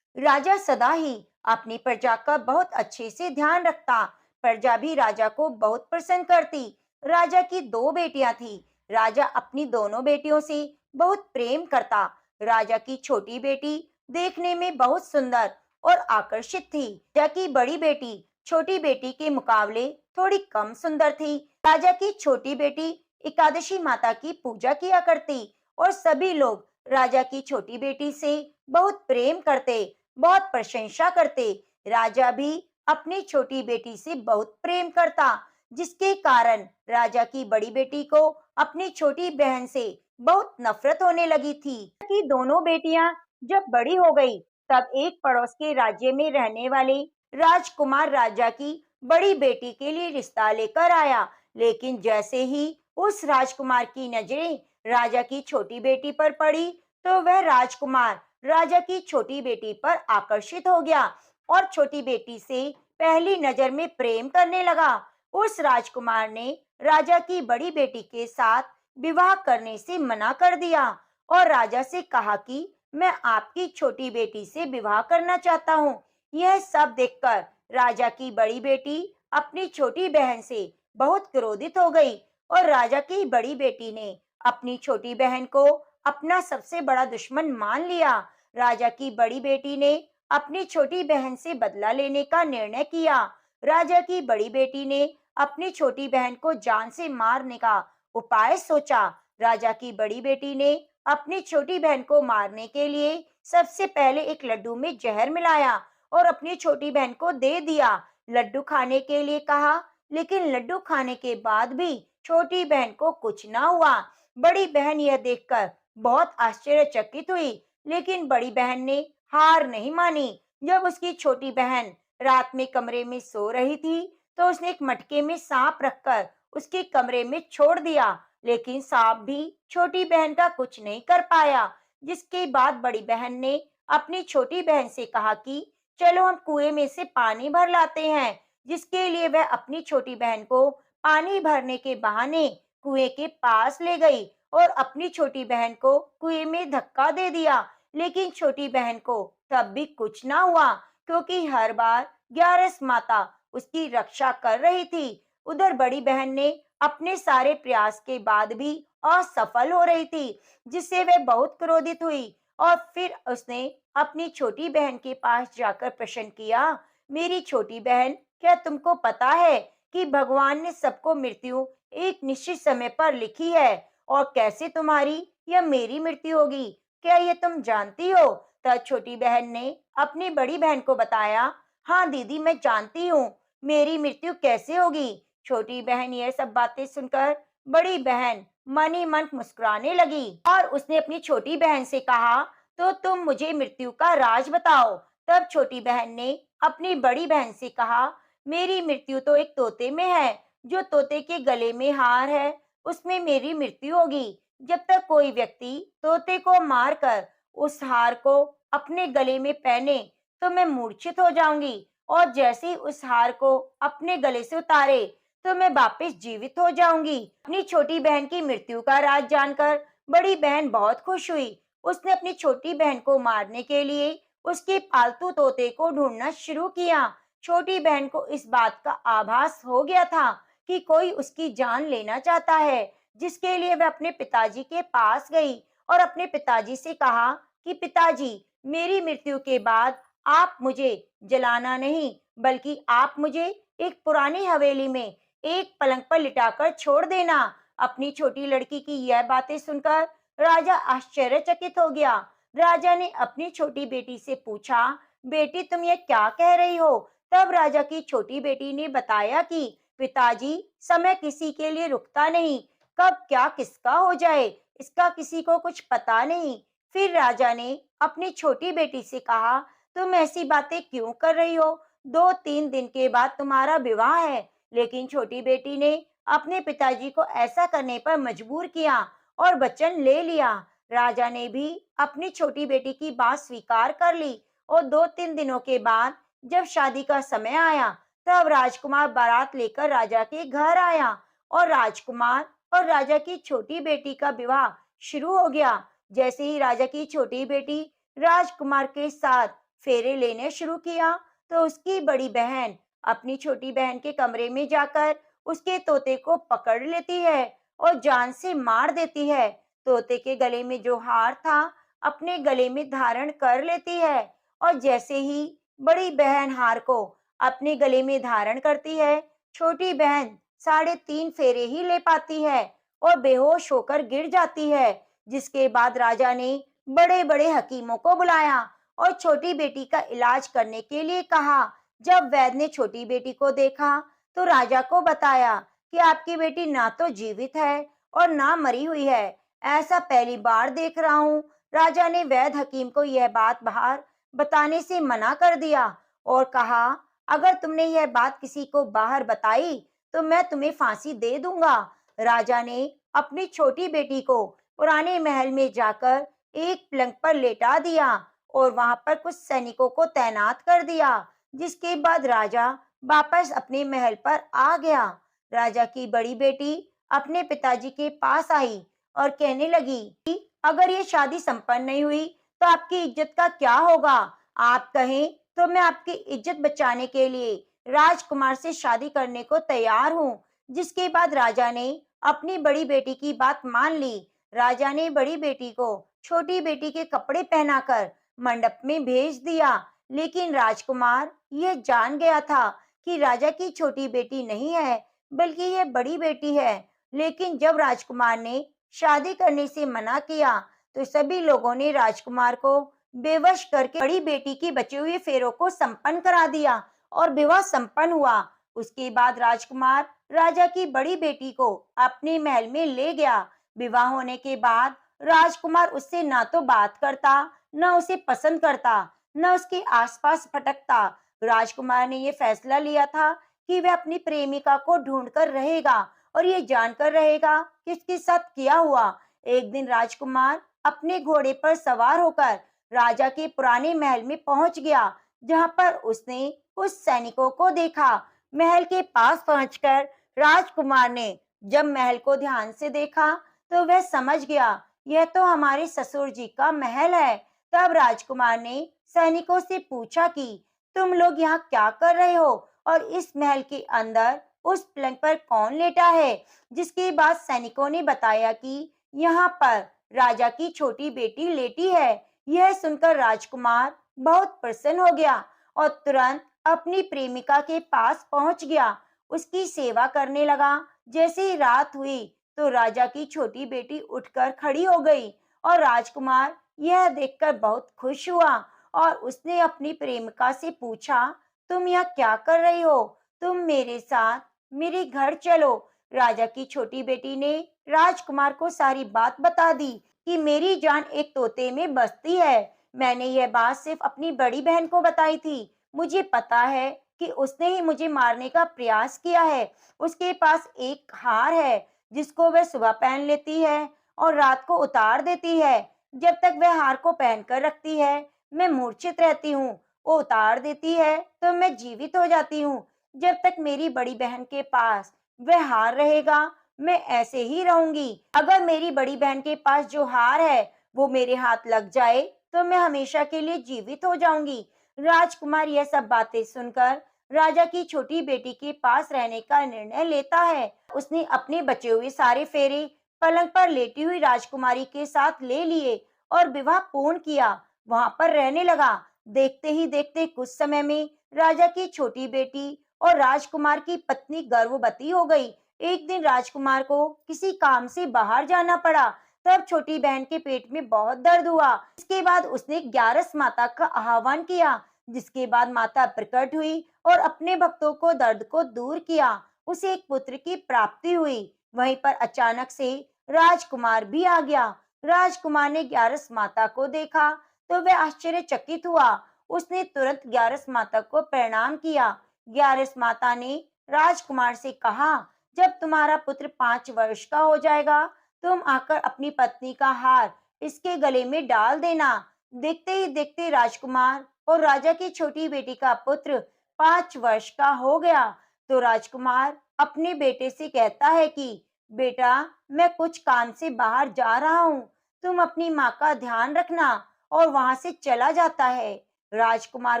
राजा सदा ही अपनी प्रजा का बहुत अच्छे से ध्यान रखता। प्रजा भी राजा को बहुत प्रसन्न करती। राजा की 2 बेटियां थी। राजा अपनी दोनों बेटियों से बहुत प्रेम करता। राजा की छोटी बेटी देखने में बहुत सुंदर और आकर्षित थी। राजा की बड़ी बेटी छोटी बेटी के मुकाबले थोड़ी कम सुंदर थी। राजा की छोटी बेटी एकादशी माता की पूजा किया करती और सभी लोग राजा की छोटी बेटी से बहुत प्रेम करते, बहुत प्रशंसा करते। राजा भी अपनी छोटी बेटी से बहुत प्रेम करता, जिसके कारण राजा की बड़ी बेटी को अपनी छोटी बहन से बहुत नफरत होने लगी थी। कि दोनों बेटियां जब बड़ी हो गई तब एक पड़ोस के राज्य में रहने वाले राजकुमार राजा की बड़ी बेटी के लिए रिश्ता लेकर आया। लेकिन जैसे ही उस राजकुमार की नजरें राजा की छोटी बेटी पर पड़ी, तो वह राजकुमार राजा की छोटी बेटी पर आकर्षित हो गया और छोटी बेटी से पहली नजर में प्रेम करने लगा। उस राजकुमार ने राजा की बड़ी बेटी के साथ विवाह करने से मना कर दिया और राजा से कहा कि मैं आपकी छोटी बेटी से विवाह करना चाहता हूँ। यह सब देखकर राजा की बड़ी बेटी अपनी छोटी बहन से बहुत क्रोधित हो गई और राजा की बड़ी बेटी ने अपनी छोटी बहन को अपना सबसे बड़ा दुश्मन मान लिया। राजा की बड़ी बेटी ने अपनी छोटी बहन से बदला लेने का निर्णय किया। राजा की बड़ी बेटी ने अपनी छोटी बहन को जान से मारने का उपाय सोचा। राजा की बड़ी बेटी ने अपनी छोटी बहन को मारने के लिए सबसे पहले एक लड्डू में जहर मिलाया और अपनी छोटी बहन को दे दिया। लड्डू खाने के लिए कहा, लेकिन लड्डू खाने के बाद भी छोटी बहन को कुछ ना हुआ। बड़ी बहन यह देखकर बहुत आश्चर्यचकित हुई, लेकिन बड़ी बहन ने हार नहीं मानी। जब उसकी छोटी बहन रात में कमरे में सो रही थी, तो उसने एक मटके में सांप रखकर उसके कमरे में छोड़ दिया, लेकिन सांप भी छोटी बहन का कुछ नहीं कर पाया। जिसके बाद बड़ी बहन ने अपनी छोटी बहन से कहा कि चलो हम कुएं में से पानी भर लाते हैं। जिसके लिए वह अपनी छोटी बहन को पानी भरने के बहाने कुएं के पास ले गई और अपनी छोटी बहन को कुएं में धक्का दे दिया। लेकिन छोटी बहन को तब भी कुछ ना हुआ, क्योंकि हर बार ग्यारस माता उसकी रक्षा कर रही थी। उधर बड़ी बहन ने अपने सारे प्रयास के बाद भी असफल हो रही थी, जिससे वह बहुत क्रोधित हुई और फिर उसने अपनी छोटी बहन के पास जाकर प्रश्न किया, मेरी छोटी बहन, क्या तुमको पता है कि भगवान ने सबको मृत्यु एक निश्चित समय पर लिखी है और कैसे तुम्हारी या मेरी मृत्यु होगी, क्या ये तुम जानती हो? तब छोटी बहन ने अपनी बड़ी बहन को बताया, हाँ दीदी, मैं जानती हूँ, मेरी मृत्यु कैसे होगी। छोटी बहन यह सब बातें सुनकर बड़ी बहन मन ही मन मुस्कुराने लगी और उसने अपनी छोटी बहन से कहा, तो तुम मुझे मृत्यु का राज बताओ। तब छोटी बहन ने अपनी बड़ी बहन से कहा, मेरी मृत्यु तो एक तोते में है। जो तोते के गले में हार है, उसमें मेरी मृत्यु होगी। जब तक कोई व्यक्ति तोते को मारकर उस हार को अपने गले में पहने, तो मैं मूर्छित हो जाऊंगी और जैसे ही उस हार को अपने गले से उतारे, तो मैं वापस जीवित हो जाऊंगी। अपनी छोटी बहन की मृत्यु का राज जानकर बड़ी बहन बहुत खुश हुई। उसने अपनी छोटी बहन को मारने के लिए उसके पालतू तोते को ढूंढना शुरू किया। छोटी बहन को इस बात का आभास हो गया था कि कोई उसकी जान लेना चाहता है, जिसके लिए वह अपने पिताजी के पास गई और अपने पिताजी से कहा कि पिताजी, मेरी मृत्यु के बाद आप मुझे जलाना नहीं, बल्कि आप मुझे एक पुरानी हवेली में एक पलंग पर लिटाकर छोड़ देना। अपनी छोटी लड़की की यह बातें सुनकर राजा आश्चर्यचकित हो गया। राजा ने अपनी छोटी बेटी से पूछा, बेटी तुम ये क्या कह रही हो? तब राजा की छोटी बेटी ने बताया कि पिताजी, समय किसी के लिए रुकता नहीं, कब क्या किसका हो जाए इसका किसी को कुछ पता नहीं। फिर राजा ने अपनी छोटी बेटी से कहा, तुम ऐसी बातें क्यों कर रही हो? 2-3 दिन के बाद तुम्हारा विवाह है। लेकिन छोटी बेटी ने अपने पिताजी को ऐसा करने पर मजबूर किया और वचन ले लिया। राजा ने भी अपनी छोटी बेटी की बात स्वीकार कर ली और 2-3 दिनों के बाद जब शादी का समय आया, तब राजकुमार बारात लेकर राजा के घर आया और राजकुमार और राजा की छोटी बेटी का विवाह शुरू हो गया। जैसे ही राजा की छोटी बेटी राजकुमार के साथ फेरे लेने शुरू किया, तो उसकी बड़ी बहन अपनी छोटी बहन के कमरे में जाकर उसके तोते को पकड़ लेती है और जान से मार देती है। तोते के गले में जो हार था, अपने गले में धारण कर लेती है और जैसे ही बड़ी बहन हार को अपने गले में धारण करती है, छोटी बहन 3.5 फेरे ही ले पाती है और बेहोश होकर गिर जाती है। जिसके बाद राजा ने बड़े बड़े हकीमों को बुलाया और छोटी बेटी का इलाज करने के लिए कहा। जब वैद्य ने छोटी बेटी को देखा, तो राजा को बताया कि आपकी बेटी ना तो जीवित है और ना मरी हुई है, ऐसा पहली बार देख रहा हूँ। राजा ने वैद्य हकीम को यह बात बाहर बताने से मना कर दिया और कहा, अगर तुमने यह बात किसी को बाहर बताई तो मैं तुम्हें फांसी दे दूंगा। राजा ने अपनी छोटी बेटी को पुराने महल में जाकर एक पलंग पर लेटा दिया और वहां पर कुछ सैनिकों को तैनात कर दिया। जिसके बाद राजा वापस अपने महल पर आ गया। राजा की बड़ी बेटी अपने पिताजी के पास आई और कहने लगी कि अगर ये शादी संपन्न नहीं हुई तो आपकी इज्जत का क्या होगा? आप कहें तो मैं आपकी इज्जत बचाने के लिए राजकुमार से शादी करने को तैयार हूँ। जिसके बाद राजा ने अपनी बड़ी बेटी की बात मान ली। राजा ने बड़ी बेटी को छोटी बेटी के कपड़े पहनाकर मंडप में भेज दिया। लेकिन राजकुमार यह जान गया था कि राजा की छोटी बेटी नहीं है, बल्कि यह बड़ी बेटी है। लेकिन जब राजकुमार ने शादी करने से मना किया, तो सभी लोगों ने राजकुमार को बेवश करके बड़ी बेटी की बचे हुए फेरों को संपन्न करा दिया और विवाह संपन्न हुआ। उसके बाद राजकुमार राजा की बड़ी बेटी को अपने महल में ले गया। विवाह होने के बाद राजकुमार उससे ना तो बात करता, न उसे पसंद करता, न उसके आसपास भटकता। राजकुमार ने यह फैसला लिया था कि वह अपनी प्रेमिका को ढूंढकर रहेगा और ये जानकर रहेगा कि उसके साथ क्या हुआ। एक दिन राजकुमार अपने घोड़े पर सवार होकर राजा के पुराने महल में पहुंच गया, जहां पर उसने कुछ सैनिकों को देखा। महल के पास पहुंचकर राजकुमार ने जब महल को ध्यान से देखा, तो वह समझ गया यह तो हमारे ससुर जी का महल है। तब राजकुमार ने सैनिकों से पूछा कि तुम लोग यहाँ क्या कर रहे हो और इस महल के अंदर उस पलंग पर कौन लेटा है? जिसके बाद सैनिकों ने बताया कि यहाँ पर राजा की छोटी बेटी लेटी है। यह सुनकर राजकुमार बहुत प्रसन्न हो गया और तुरंत अपनी प्रेमिका के पास पहुंच गया। उसकी सेवा करने लगा। जैसे ही रात हुई तो राजा की छोटी बेटी उठकर खड़ी हो गई और राजकुमार यह देखकर बहुत खुश हुआ और उसने अपनी प्रेमिका से पूछा, तुम यहाँ क्या कर रही हो? तुम मेरे साथ मेरे घर चलो। राजा की छोटी बेटी ने राजकुमार को सारी बात बता दी कि मेरी जान एक तोते में बसती है। मैंने यह बात सिर्फ अपनी बड़ी बहन को बताई थी। मुझे पता है कि उसने ही मुझे मारने का प्रयास किया है। उसके पास एक हार है जिसको वह सुबह पहन लेती है और रात को उतार देती है। जब तक वह हार को पहनकर रखती है, मैं मूर्छित रहती हूँ। वो उतार देती है तो मैं जीवित हो जाती हूँ। जब तक मेरी बड़ी बहन के पास वह हार रहेगा, मैं ऐसे ही रहूंगी। अगर मेरी बड़ी बहन के पास जो हार है वो मेरे हाथ लग जाए तो मैं हमेशा के लिए जीवित हो जाऊंगी। राजकुमार यह सब बातें सुनकर राजा की छोटी बेटी के पास रहने का निर्णय लेता है। उसने अपने बचे हुए सारे फेरे पलंग पर लेटी हुई राजकुमारी के साथ ले लिए और विवाह पूर्ण किया। वहां पर रहने लगा। देखते ही देखते कुछ समय में राजा की छोटी बेटी और राजकुमार की पत्नी गर्भवती हो गई। एक दिन राजकुमार को किसी काम से बाहर जाना पड़ा। तब छोटी बहन के पेट में बहुत दर्द हुआ। इसके बाद उसने ग्यारस माता का आह्वान किया, जिसके बाद माता प्रकट हुई और अपने भक्तों को दर्द को दूर किया। उसे एक पुत्र की प्राप्ति हुई। वहीं पर अचानक से राजकुमार भी आ गया। राजकुमार ने ग्यारस माता को देखा तो वह आश्चर्यचकित हुआ। उसने तुरंत ग्यारस माता को प्रणाम किया। ग्यारस माता ने राजकुमार से कहा, जब तुम्हारा पुत्र 5 वर्ष का हो जाएगा, तुम आकर अपनी पत्नी का हार इसके गले में डाल देना। देखते ही देखते राजकुमार और राजा की छोटी बेटी का पुत्र 5 वर्ष का हो गया। तो राजकुमार अपने बेटे से कहता है कि बेटा, मैं कुछ काम से बाहर जा रहा हूँ, तुम अपनी माँ का ध्यान रखना। और वहां से चला जाता है। राजकुमार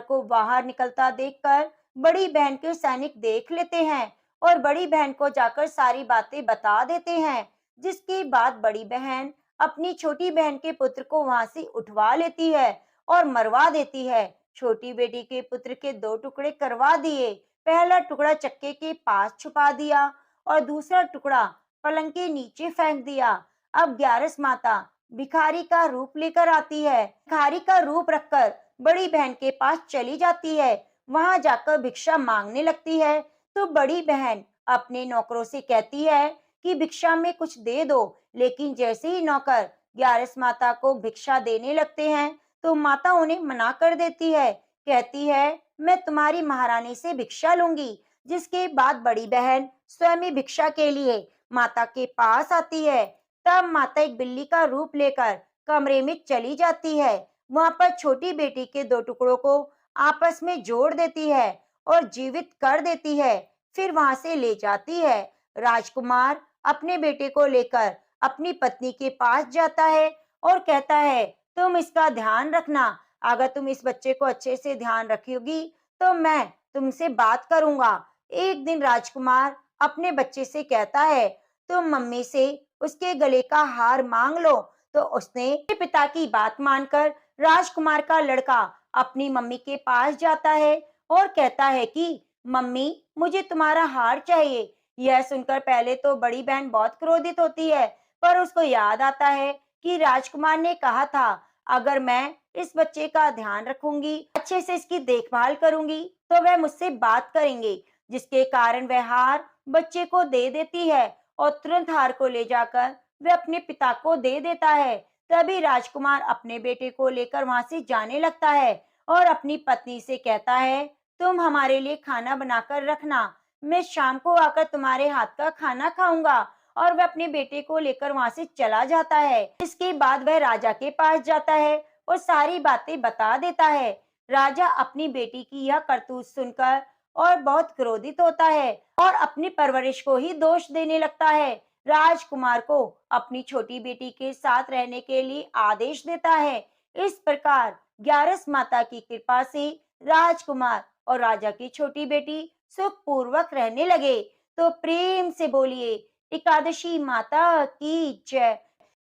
को बाहर निकलता देखकर बड़ी बहन के सैनिक देख लेते हैं और बड़ी बहन को जाकर सारी बातें बता देते हैं। जिसके बाद बड़ी बहन अपनी छोटी बहन के पुत्र को वहां से उठवा लेती है और मरवा देती है। छोटी बेटी के पुत्र के 2 टुकड़े करवा दिए। पहला टुकड़ा चक्के के पास छुपा दिया और दूसरा टुकड़ा पलंग के नीचे फेंक दिया। अब ग्यारस माता भिखारी का रूप लेकर आती है। भिखारी का रूप रखकर बड़ी बहन के पास चली जाती है। वहां जाकर भिक्षा मांगने लगती है। तो बड़ी बहन अपने नौकरों से कहती है कि भिक्षा में कुछ दे दो। लेकिन जैसे ही नौकर ग्यारस माता को भिक्षा देने लगते हैं, तो माता उन्हें मना कर देती है। कहती है, मैं तुम्हारी महारानी से भिक्षा लूंगी। जिसके बाद बड़ी बहन स्वयं ही भिक्षा के लिए माता के पास आती है। तब माता एक बिल्ली का रूप लेकर कमरे में चली जाती है। वहां पर छोटी बेटी के दो टुकड़ों को आपस में जोड़ देती है और जीवित कर देती है। फिर वहां से ले जाती है। राजकुमार अपने बेटे को लेकर अपनी पत्नी के पास जाता है और कहता है, तुम इसका ध्यान रखना। अगर तुम इस बच्चे को अच्छे से ध्यान रखोगी तो मैं तुमसे बात करूंगा। एक दिन राजकुमार अपने बच्चे से कहता है, तुम मम्मी से उसके गले का हार मांग लो। तो उसने अपने पिता की बात मानकर राजकुमार का लड़का अपनी मम्मी के पास जाता है और कहता है कि मम्मी, मुझे तुम्हारा हार चाहिए। यह सुनकर पहले तो बड़ी बहन बहुत क्रोधित होती है, पर उसको याद आता है कि राजकुमार ने कहा था, अगर मैं इस बच्चे का ध्यान रखूंगी, अच्छे से इसकी देखभाल करूंगी, तो वह मुझसे बात करेंगे। जिसके कारण वह हार बच्चे को दे देती है और तुरंत हार को ले जाकर वह अपने पिता को दे देता है। तभी राजकुमार अपने बेटे को लेकर वहां से जाने लगता है और अपनी पत्नी से कहता है, तुम हमारे लिए खाना बनाकर रखना, मैं शाम को आकर तुम्हारे हाथ का खाना खाऊंगा। और वह अपने बेटे को लेकर वहां से चला जाता है। इसके बाद वह राजा के पास जाता है और सारी बातें बता देता है। राजा अपनी बेटी की यह करतूत सुनकर और बहुत क्रोधित होता है और अपनी परवरिश को ही दोष देने लगता है। राजकुमार को अपनी छोटी बेटी के साथ रहने के लिए आदेश देता है। इस प्रकार ग्यारस माता की कृपा से राजकुमार और राजा की छोटी बेटी सुख पूर्वक रहने लगे। तो प्रेम से बोलिए, एकादशी माता की जय।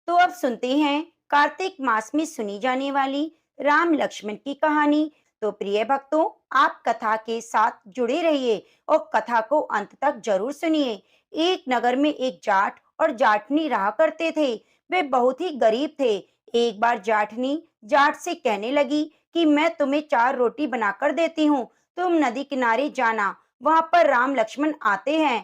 तो अब सुनते हैं कार्तिक मास में सुनी जाने वाली राम लक्ष्मण की कहानी। तो प्रिय भक्तों, आप कथा के साथ जुड़े रहिए और कथा को अंत तक जरूर सुनिए। एक नगर में एक जाट और जाटनी रहा करते थे। वे बहुत ही गरीब थे। एक बार जाटनी जाट से कहने लगी कि मैं तुम्हें 4 रोटी बनाकर देती हूँ, तुम नदी किनारे जाना, वहां पर राम लक्ष्मण आते हैं।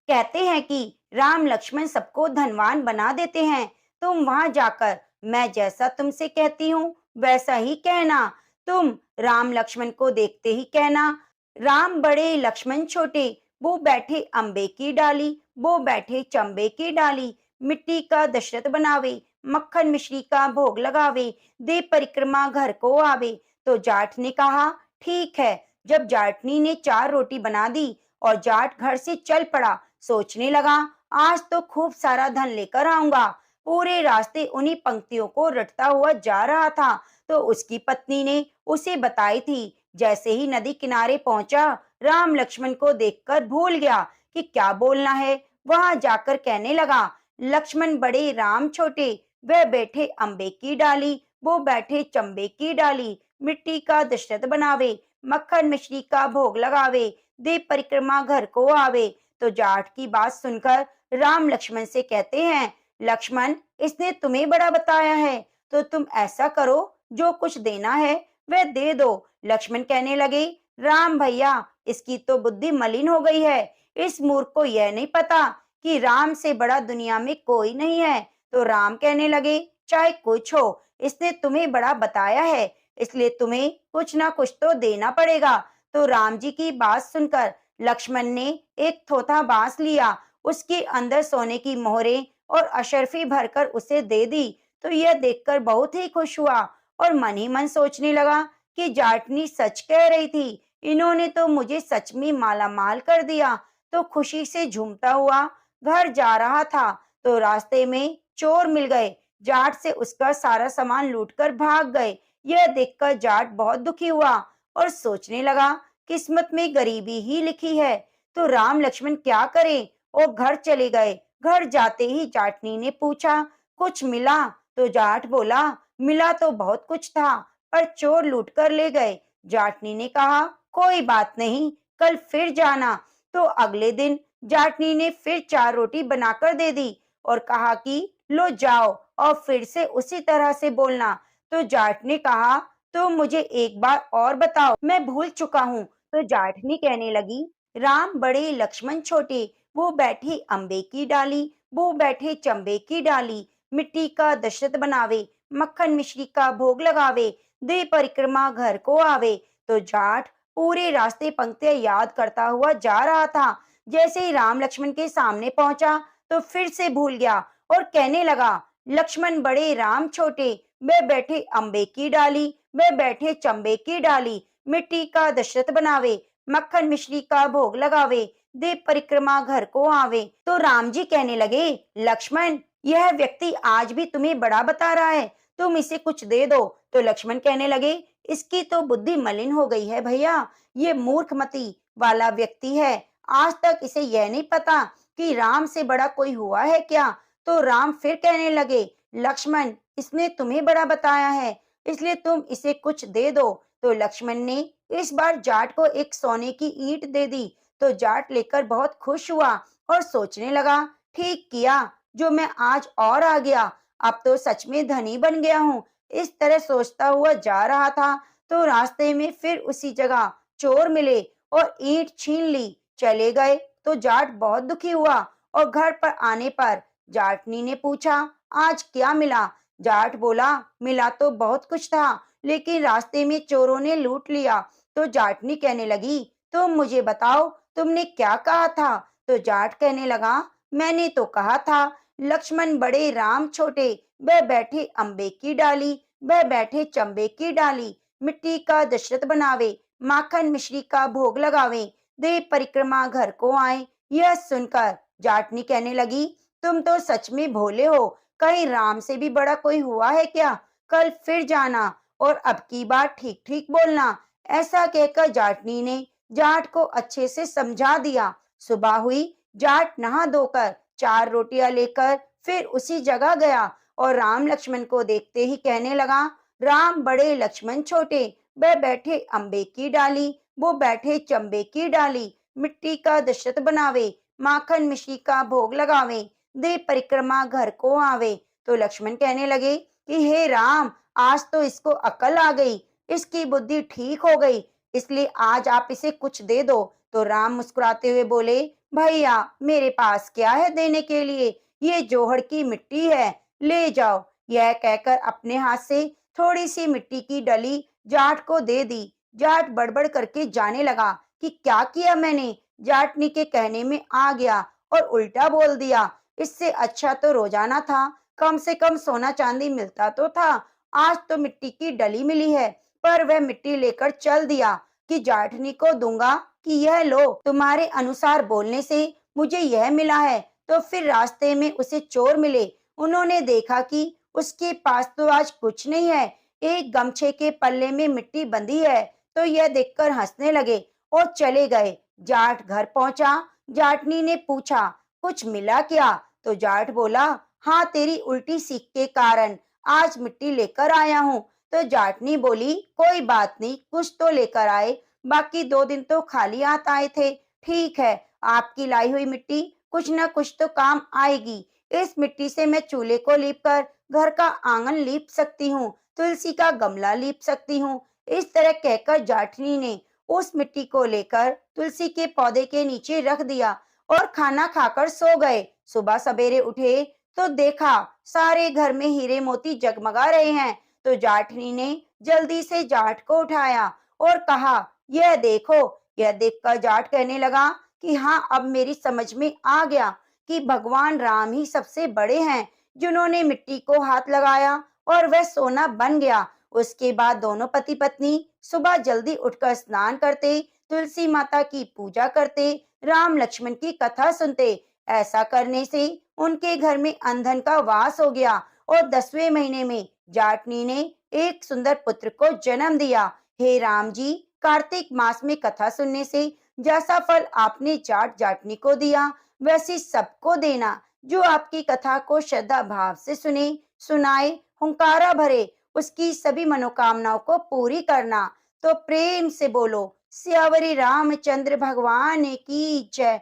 कहते हैं कि राम लक्ष्मण सबको धनवान बना देते हैं। तुम वहां जाकर मैं जैसा तुमसे कहती हूँ वैसा ही कहना। तुम राम लक्ष्मण को देखते ही कहना, राम बड़े लक्ष्मण छोटे, वो बैठे अम्बे की डाली, वो बैठे चंबे की डाली, मिट्टी का दशरथ बनावे, मक्खन मिश्री का भोग लगावे, दे परिक्रमा घर को आवे। तो जाट ने कहा, ठीक है। जब जाटनी ने 4 रोटी बना दी और जाट घर से चल पड़ा, सोचने लगा, आज तो खूब सारा धन लेकर आऊंगा। पूरे रास्ते उन्हीं पंक्तियों को रटता हुआ जा रहा था। तो उसकी पत्नी ने उसे बताई थी। जैसे ही नदी किनारे पहुंचा, राम लक्ष्मण को देखकर भूल गया कि क्या बोलना है। वहां जाकर कहने लगा, लक्ष्मण बड़े राम छोटे, वह बैठे अम्बे की डाली, वो बैठे चंबे की डाली, मिट्टी का दशरथ बनावे, मक्खन मिश्री का भोग लगावे, दे परिक्रमा घर को आवे। तो जाट की बात सुनकर राम लक्ष्मण से कहते हैं, लक्ष्मण, इसने तुम्हें बड़ा बताया है, तो तुम ऐसा करो, जो कुछ देना है वह दे दो। लक्ष्मण कहने लगे, राम भैया, इसकी तो बुद्धि मलिन हो गई है। इस मूर्ख को यह नहीं पता कि राम से बड़ा दुनिया में कोई नहीं है। तो राम कहने लगे, चाहे कुछ हो, इसने तुम्हें बड़ा बताया है, इसलिए तुम्हें कुछ ना कुछ तो देना पड़ेगा। तो राम जी की बात सुनकर लक्ष्मण ने एक थोथा बांस लिया, उसके अंदर सोने की मोहरें और अशर्फी भरकर उसे दे दी। तो यह देखकर बहुत ही खुश हुआ और मन ही मन सोचने लगा कि जाटनी सच कह रही थी, इन्होंने तो मुझे सच में माला माल कर दिया। तो खुशी से झूमता हुआ घर जा रहा था, तो रास्ते में चोर मिल गए। जाट से उसका सारा सामान लूटकर भाग गए। यह देखकर जाट बहुत दुखी हुआ और सोचने लगा, किस्मत में गरीबी ही लिखी है, तो राम लक्ष्मण क्या करें। और घर चले गए। घर जाते ही जाटनी ने पूछा, कुछ मिला। तो जाट बोला, मिला तो बहुत कुछ था, पर चोर लूट कर ले गए। जाटनी ने कहा, कोई बात नहीं, कल फिर जाना। तो अगले दिन जाटनी ने फिर 4 रोटी बनाकर दे दी और कहा कि लो जाओ और फिर से उसी तरह से बोलना। तो जाट ने कहा, तो मुझे एक बार और बताओ, मैं भूल चुका हूँ। तो जाटनी कहने लगी, राम बड़े लक्ष्मण छोटे, वो बैठे अम्बे की डाली, वो बैठे चंबे की डाली, मिट्टी का दशरथ बनावे, मक्खन मिश्री का भोग लगावे, दे परिक्रमा घर को आवे। तो जाट पूरे रास्ते पंक्तियां याद करता हुआ जा रहा था। जैसे ही राम लक्ष्मण के सामने पहुंचा तो फिर से भूल गया और कहने लगा, लक्ष्मण बड़े राम छोटे, वे बैठे अम्बे की डाली, वे बैठे चंबे की डाली, मिट्टी का दशरथ बनावे, मक्खन मिश्री का भोग लगावे, दे परिक्रमा घर को आवे। तो राम जी कहने लगे, लक्ष्मण यह व्यक्ति आज भी तुम्हें बड़ा बता रहा है, तुम इसे कुछ दे दो। तो लक्ष्मण कहने लगे, इसकी तो बुद्धि मलिन हो गई है भैया, ये मूर्खमती वाला व्यक्ति है, आज तक इसे यह नहीं पता कि राम से बड़ा कोई हुआ है क्या। तो राम फिर कहने लगे, लक्ष्मण इसने तुम्हें बड़ा बताया है, इसलिए तुम इसे कुछ दे दो। तो लक्ष्मण ने इस बार जाट को एक सोने की ईंट दे दी। तो जाट लेकर बहुत खुश हुआ और सोचने लगा, ठीक किया जो मैं आज और आ गया, अब तो सच में धनी बन गया हूँ। इस तरह सोचता हुआ जा रहा था तो रास्ते में फिर उसी जगह चोर मिले और ईंट छीन ली, चले गए। तो जाट बहुत दुखी हुआ और घर पर आने पर जाटनी ने पूछा, आज क्या मिला। जाट बोला, मिला तो बहुत कुछ था, लेकिन रास्ते में चोरों ने लूट लिया। तो जाटनी कहने लगी, तुम मुझे बताओ तुमने क्या कहा था। तो जाट कहने लगा, मैंने तो कहा था लक्ष्मण बड़े राम छोटे, वह बैठे अम्बे की डाली, वह बैठे चंबे की डाली, मिट्टी का दशरथ बनावे, माखन मिश्री का भोग लगावे, दे परिक्रमा घर को आए। यह सुनकर जाटनी कहने लगी, तुम तो सच में भोले हो, कहीं राम से भी बड़ा कोई हुआ है क्या। कल फिर जाना और अब की बार ठीक ठीक बोलना। ऐसा कहकर जाटनी ने जाट को अच्छे से समझा दिया। सुबह हुई, जाट नहा धोकर 4 रोटियां लेकर फिर उसी जगह गया और राम लक्ष्मण को देखते ही कहने लगा, राम बड़े लक्ष्मण छोटे, वह बैठे अम्बे की डाली, वो बैठे चंबे की डाली, मिट्टी का दशरथ बनावे, माखन मिश्री का भोग लगावे, दे परिक्रमा घर को आवे। तो लक्ष्मण कहने लगे कि हे राम, आज तो इसको अकल आ गई, इसकी बुद्धि ठीक हो गई, इसलिए आज आप इसे कुछ दे दो। तो राम मुस्कुराते हुए बोले, भैया मेरे पास क्या है देने के लिए, ये जोहड़ की मिट्टी है, ले जाओ। यह कहकर अपने हाथ से थोड़ी सी मिट्टी की डली जाट को दे दी। जाट बड़बड़ करके जाने लगा कि क्या किया मैंने, जाटनी के कहने में आ गया और उल्टा बोल दिया। इससे अच्छा तो रोजाना था, कम से कम सोना चांदी मिलता तो था, आज तो मिट्टी की डली मिली है। पर वह मिट्टी लेकर चल दिया कि जाटनी को दूंगा कि यह लो, तुम्हारे अनुसार बोलने से मुझे यह मिला है। तो फिर रास्ते में उसे चोर मिले, उन्होंने देखा कि उसके पास तो आज कुछ नहीं है, एक गमछे के पल्ले में मिट्टी बंधी है। तो यह देखकर हंसने लगे और चले गए। जाट घर पहुंचा, जाटनी ने पूछा, कुछ मिला क्या। तो जाट बोला, हाँ तेरी उल्टी सीख के कारण आज मिट्टी लेकर आया हूँ। तो जाटनी बोली, कोई बात नहीं, कुछ तो लेकर आए, बाकी 2 दिन तो खाली हाथ आए थे। ठीक है, आपकी लाई हुई मिट्टी कुछ न कुछ तो काम आएगी। इस मिट्टी से मैं चूल्हे को लीप कर घर का आंगन लीप सकती हूँ, तुलसी का गमला लीप सकती हूँ। इस तरह कहकर जाटनी ने उस मिट्टी को लेकर तुलसी के पौधे के नीचे रख दिया और खाना खाकर सो गए। सुबह सवेरे उठे तो देखा सारे घर में हीरे मोती जगमगा रहे हैं। तो जाटनी ने जल्दी से जाट को उठाया और कहा, यह देखो। यह देखकर जाट कहने लगा कि हाँ, अब मेरी समझ में आ गया कि भगवान राम ही सबसे बड़े हैं, जिन्होंने मिट्टी को हाथ लगाया और वह सोना बन गया। उसके बाद दोनों पति पत्नी सुबह जल्दी उठकर स्नान करते, तुलसी माता की पूजा करते, राम लक्ष्मण की कथा सुनते। ऐसा करने से उनके घर में अंधन का वास हो गया और 10वें महीने में जाटनी ने एक सुंदर पुत्र को जन्म दिया। हे राम जी, कार्तिक मास में कथा सुनने से जैसा फल आपने जाट जाटनी को दिया, वैसे सबको देना जो आपकी कथा को श्रद्धा भाव से सुने, सुनाए, हुंकारा भरे, उसकी सभी मनोकामनाओं को पूरी करना। तो प्रेम से बोलो, सियावरी रामचंद्र भगवान की जय।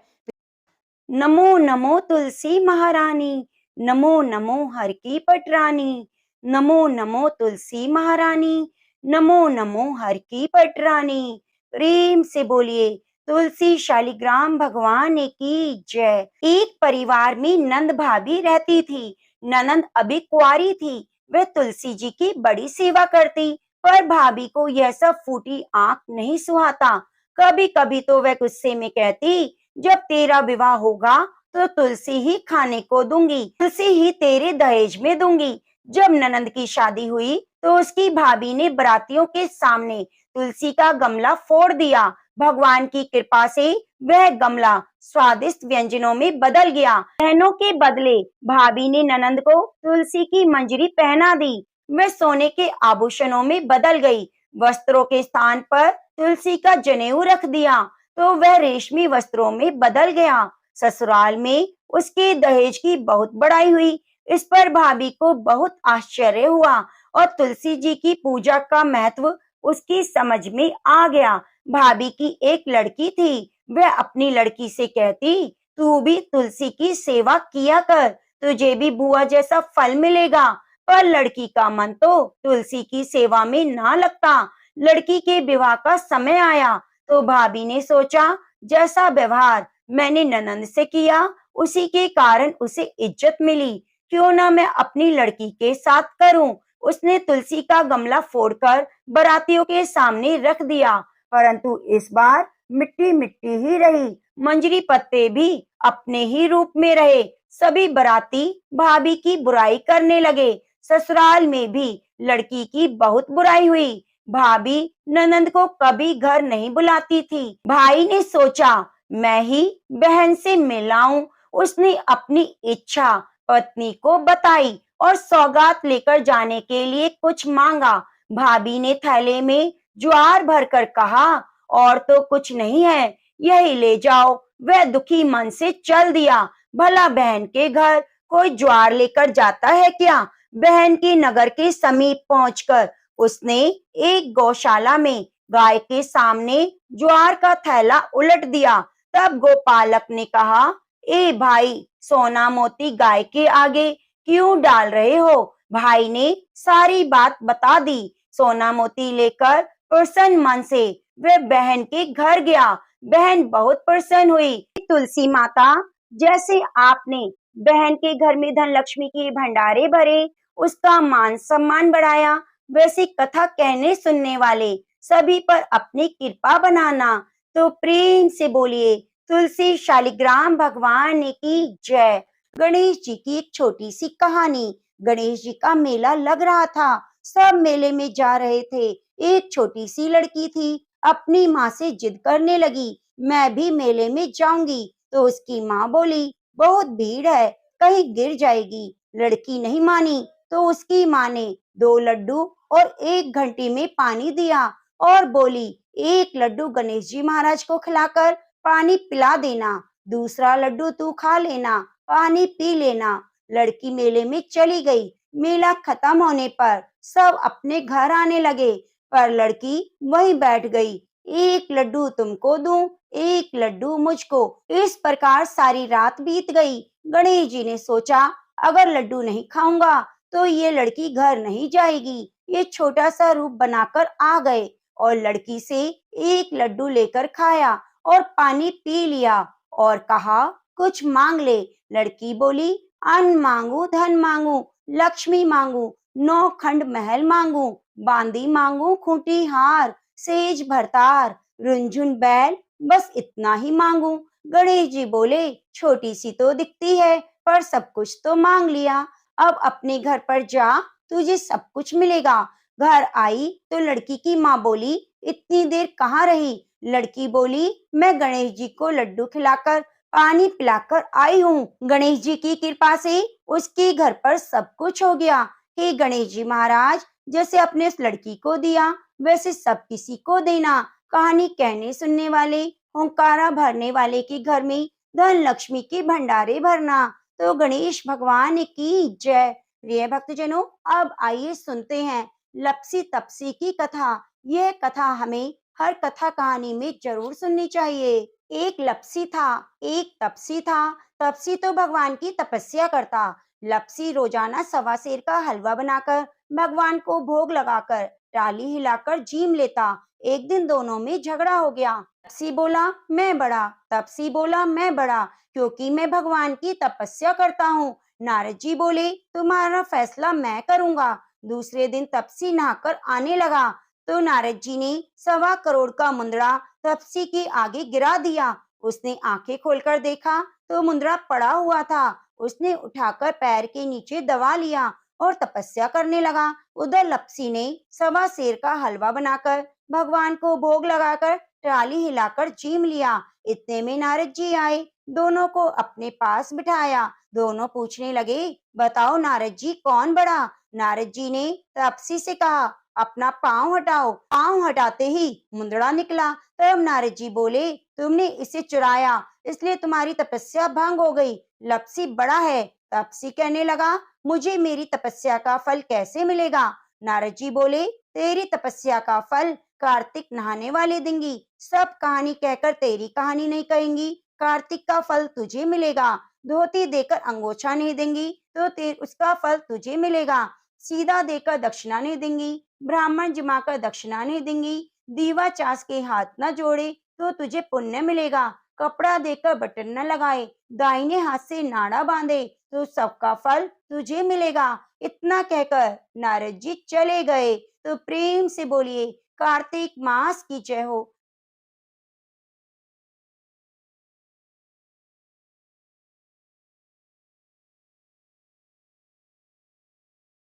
नमो नमो तुलसी महारानी, नमो नमो हर की पटरानी, नमो नमो तुलसी महारानी, नमो नमो हर की पटरानी। प्रेम से बोलिए, तुलसी शालिग्राम भगवान की जय। एक परिवार में नंद भाभी रहती थी। ननंद अभी कुंवारी थी, वह तुलसी जी की बड़ी सेवा करती पर भाभी को यह सब फूटी आंख नहीं सुहाता। कभी कभी तो वह गुस्से में कहती, जब तेरा विवाह होगा तो तुलसी ही खाने को दूंगी, तुलसी ही तेरे दहेज में दूंगी। जब ननंद की शादी हुई तो उसकी भाभी ने बारातियों के सामने तुलसी का गमला फोड़ दिया। भगवान की कृपा से वह गमला स्वादिष्ट व्यंजनों में बदल गया। बहनों के बदले भाभी ने ननंद को तुलसी की मंजरी पहना दी। वह सोने के आभूषणों में बदल गई। वस्त्रों के स्थान पर तुलसी का जनेऊ रख दिया तो वह रेशमी वस्त्रों में बदल गया। ससुराल में उसके दहेज की बहुत बड़ाई हुई। इस पर भाभी को बहुत आश्चर्य हुआ और तुलसी जी की पूजा का महत्व उसकी समझ में आ गया। भाभी की एक लड़की थी, वह अपनी लड़की से कहती, तू भी तुलसी की सेवा किया कर, तुझे भी बुआ जैसा फल मिलेगा। पर लड़की का मन तो तुलसी की सेवा में ना लगता। लड़की के विवाह का समय आया तो भाभी ने सोचा, जैसा व्यवहार मैंने ननंद से किया उसी के कारण उसे इज्जत मिली, क्यों ना मैं अपनी लड़की के साथ करूं। उसने तुलसी का गमला फोड़कर बारातियों के सामने रख दिया, परंतु इस बार मिट्टी मिट्टी ही रही। मंजरी पत्ते भी अपने ही रूप में रहे। सभी बाराती भाभी की बुराई करने लगे। ससुराल में भी लड़की की बहुत बुराई हुई। भाभी ननंद को कभी घर नहीं बुलाती थी। भाई ने सोचा, मैं ही बहन से मिलाऊं। उसने अपनी इच्छा पत्नी को बताई और सौगात लेकर जाने के लिए कुछ मांगा। भाभी ने थैले में ज्वार भरकर कहा, और तो कुछ नहीं है, यही ले जाओ। वह दुखी मन से चल दिया। भला बहन के घर कोई ज्वार लेकर जाता है क्या? बहन के नगर के समीप पहुंचकर उसने एक गौशाला में गाय के सामने ज्वार का थैला उलट दिया। तब गोपालक ने कहा, ए भाई, सोना मोती गाय के आगे क्यों डाल रहे हो? भाई ने सारी बात बता दी। सोना मोती लेकर प्रसन्न मन से वह बहन के घर गया। बहन बहुत प्रसन्न हुई। तुलसी माता, जैसे आपने बहन के घर में धन लक्ष्मी के भंडारे भरे, उसका मान सम्मान बढ़ाया, वैसी कथा कहने सुनने वाले सभी पर अपनी कृपा बनाना। तो प्रेम से बोलिए, तुलसी शालिग्राम भगवान की जय। गणेश जी की एक छोटी सी कहानी। गणेश जी का मेला लग रहा था। सब मेले में जा रहे थे। एक छोटी सी लड़की थी, अपनी माँ से जिद करने लगी, मैं भी मेले में जाऊंगी। तो उसकी माँ बोली, बहुत भीड़ है, कहीं गिर जाएगी। लड़की नहीं मानी तो उसकी माँ ने 2 लड्डू और 1 घंटी में पानी दिया और बोली, एक लड्डू गणेश जी महाराज को खिलाकर पानी पिला देना, दूसरा लड्डू तू खा लेना, पानी पी लेना। लड़की मेले में चली गई। मेला खत्म होने पर सब अपने घर आने लगे, पर लड़की वहीं बैठ गई। एक लड्डू तुमको दूं, एक लड्डू मुझको। इस प्रकार सारी रात बीत गई। गणेश जी ने सोचा, अगर लड्डू नहीं खाऊंगा तो ये लड़की घर नहीं जाएगी। ये छोटा सा रूप बनाकर आ गए और लड़की से एक लड्डू लेकर खाया और पानी पी लिया और कहा, कुछ मांग ले। लड़की बोली, अन्न मांगू, धन मांगू, लक्ष्मी मांगू, 9 खंड महल मांगू, बांदी मांगू, खूंटी हार, सेज भरतार, रुंझुन बैल, बस इतना ही मांगू। गणेश जी बोले, छोटी सी तो दिखती है, पर सब कुछ तो मांग लिया। अब अपने घर पर जा, तुझे सब कुछ मिलेगा। घर आई तो लड़की की माँ बोली, इतनी देर कहाँ रही? लड़की बोली, मैं गणेश जी को लड्डू खिलाकर पानी पिलाकर आई हूँ। गणेश जी की कृपा से उसके घर पर सब कुछ हो गया। हे गणेश जी महाराज, जैसे अपने उस लड़की को दिया वैसे सब किसी को देना। कहानी कहने सुनने वाले, हुंकारा भरने वाले के घर में धन लक्ष्मी के भंडारे भरना। तो गणेश भगवान की जय। प्रिय भक्तजनों, अब आइए सुनते हैं लपसी तपसी की कथा। यह कथा हमें हर कथा कहानी में जरूर सुननी चाहिए। एक लपसी था, एक तपसी था। तपसी तो भगवान की तपस्या करता। लपसी रोजाना 1.25 सेर का हलवा बनाकर भगवान को भोग लगाकर टाली हिलाकर जीम लेता। एक दिन दोनों में झगड़ा हो गया। तपसी बोला, मैं बड़ा। तपसी बोला, मैं बड़ा क्योंकि मैं भगवान की तपस्या करता हूँ। नारद जी बोले, तुम्हारा फैसला मैं करूंगा। दूसरे दिन तपसी नहाकर आने लगा तो नारद जी ने 1.25 करोड़ का मुंदड़ा तपसी के आगे गिरा दिया। उसने आंखें खोलकर देखा तो मुंदड़ा पड़ा हुआ था। उसने उठाकर पैर के नीचे दबा लिया और तपस्या करने लगा। उधर लपसी ने 1.25 सेर का हलवा बनाकर भगवान को भोग लगाकर ट्राली हिलाकर चीम लिया। इतने में नारद जी आए, दोनों को अपने पास बिठाया। दोनों पूछने लगे, बताओ नारद जी कौन बड़ा? नारद जी ने तपसी से कहा, अपना पांव हटाओ। पांव हटाते ही मुंदड़ा निकला। तब नारद जी बोले, तुमने इसे चुराया, इसलिए तुम्हारी तपस्या भंग हो गई। लपसी बड़ा है। तपसी कहने लगा, मुझे मेरी तपस्या का फल कैसे मिलेगा? नारद जी बोले, तेरी तपस्या का फल कार्तिक नहाने वाले देंगी। सब कहानी कहकर तेरी कहानी नहीं कहेंगी। कार्तिक का फल तुझे मिलेगा। धोती देकर अंगोछा नहीं देंगी तो उसका फल तुझे मिलेगा। सीधा देकर दक्षिणा नहीं देंगी, ब्राह्मण जिमाकर दक्षिणा नहीं देंगी, दीवा चास के हाथ न जोड़े तो तुझे पुण्य मिलेगा। कपड़ा देकर बटन न लगाए, दाहिने हाथ से नाड़ा बांधे तो सबका फल तुझे मिलेगा। इतना कहकर नारद जी चले गए। तो प्रेम से बोलिए कार्तिक मास की जय हो।